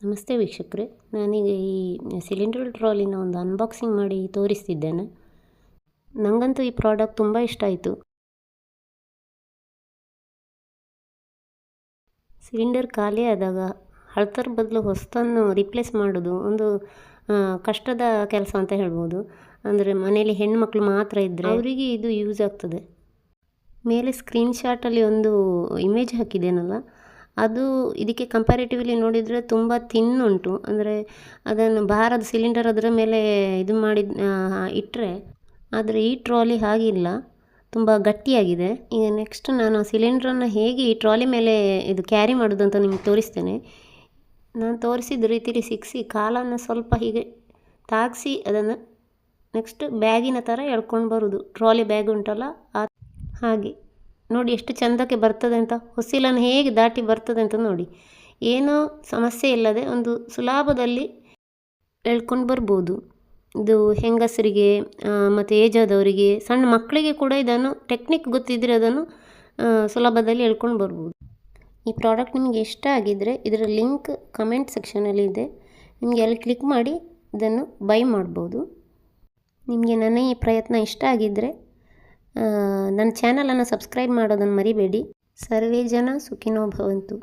ನಮಸ್ತೆ ವೀಕ್ಷಕರೇ, ನಾನೀಗ ಈ ಸಿಲಿಂಡರ್ ಟ್ರಾಲಿನ ಒಂದು ಅನ್ಬಾಕ್ಸಿಂಗ್ ಮಾಡಿ ತೋರಿಸ್ತಿದ್ದೇನೆ. ನನಗಂತೂ ಈ ಪ್ರಾಡಕ್ಟ್ ತುಂಬ ಇಷ್ಟ ಆಯಿತು. ಸಿಲಿಂಡರ್ ಖಾಲಿ ಆದಾಗ ಹಳತರ ಬದಲು ಹೊಸತನ್ನು ರಿಪ್ಲೇಸ್ ಮಾಡೋದು ಒಂದು ಕಷ್ಟದ ಕೆಲಸ ಅಂತ ಹೇಳ್ಬೋದು. ಅಂದರೆ ಮನೇಲಿ ಹೆಣ್ಮಕ್ಳು ಮಾತ್ರ ಇದ್ದರೆ ಅವರಿಗೆ ಇದು ಯೂಸ್ ಆಗ್ತದೆ. ಮೇಲೆ ಸ್ಕ್ರೀನ್ಶಾಟಲ್ಲಿ ಒಂದು ಇಮೇಜ್ ಹಾಕಿದ್ದೇನಲ್ಲ, ಅದು ಇದಕ್ಕೆ ಕಂಪ್ಯಾರಿಟಿವ್ಲಿ ನೋಡಿದರೆ ತುಂಬ ಥಿನ್ ಉಂಟು. ಅಂದರೆ ಅದನ್ನು ಭಾರದ ಸಿಲಿಂಡರ್ ಅದರ ಮೇಲೆ ಇದು ಮಾಡಿ ಇಟ್ಟರೆ, ಆದರೆ ಈ ಟ್ರಾಲಿ ಹಾಗಿಲ್ಲ, ತುಂಬ ಗಟ್ಟಿಯಾಗಿದೆ. ಈಗ ನೆಕ್ಸ್ಟ್ ನಾನು ಆ ಸಿಲಿಂಡ್ರನ್ನು ಹೇಗೆ ಈ ಟ್ರಾಲಿ ಮೇಲೆ ಇದು ಕ್ಯಾರಿ ಮಾಡೋದು ಅಂತ ನಿಮಗೆ ತೋರಿಸ್ತೇನೆ. ನಾನು ತೋರಿಸಿದ ರೀತಿಲಿ ಸಿಕ್ಕಿಸಿ ಕಾಲನ್ನು ಸ್ವಲ್ಪ ಹೀಗೆ ತಾಗಿಸಿ ಅದನ್ನು ನೆಕ್ಸ್ಟ್ ಬ್ಯಾಗಿನ ಥರ ಎಳ್ಕೊಂಡು ಬರೋದು. ಟ್ರಾಲಿ ಬ್ಯಾಗ್ ಉಂಟಲ್ಲ ಹಾಗೆ ನೋಡಿ ಎಷ್ಟು ಚೆಂದಕ್ಕೆ ಬರ್ತದೆ ಅಂತ. ಹೊಸಿಲನ್ನು ಹೇಗೆ ದಾಟಿ ಬರ್ತದೆ ಅಂತ ನೋಡಿ. ಏನೂ ಸಮಸ್ಯೆ ಇಲ್ಲದೆ ಒಂದು ಸುಲಭದಲ್ಲಿ ಎಳ್ಕೊಂಡು ಬರ್ಬೋದು. ಇದು ಹೆಂಗಸರಿಗೆ ಮತ್ತು ಏಜ್ ಆದವರಿಗೆ, ಸಣ್ಣ ಮಕ್ಕಳಿಗೆ ಕೂಡ ಇದನ್ನು ಟೆಕ್ನಿಕ್ ಗೊತ್ತಿದ್ದರೆ ಅದನ್ನು ಸುಲಭದಲ್ಲಿ ಎಳ್ಕೊಂಡು ಬರ್ಬೋದು. ಈ ಪ್ರಾಡಕ್ಟ್ ನಿಮಗೆ ಇಷ್ಟ ಆಗಿದ್ದರೆ ಇದರ ಲಿಂಕ್ ಕಮೆಂಟ್ ಸೆಕ್ಷನಲ್ಲಿ ಇದೆ. ನಿಮಗೆ ಅಲ್ಲಿ ಕ್ಲಿಕ್ ಮಾಡಿ ಇದನ್ನು ಬೈ ಮಾಡ್ಬೋದು. ನಿಮಗೆ ನನ್ನ ಈ ಪ್ರಯತ್ನ ಇಷ್ಟ ಆಗಿದ್ದರೆ ನನ್ನ ಚಾನಲನ್ನು ಸಬ್ಸ್ಕ್ರೈಬ್ ಮಾಡೋದನ್ನು ಮರಿಬೇಡಿ. ಸರ್ವೇ ಜನ ಸುಖಿನೋ ಭವಂತು.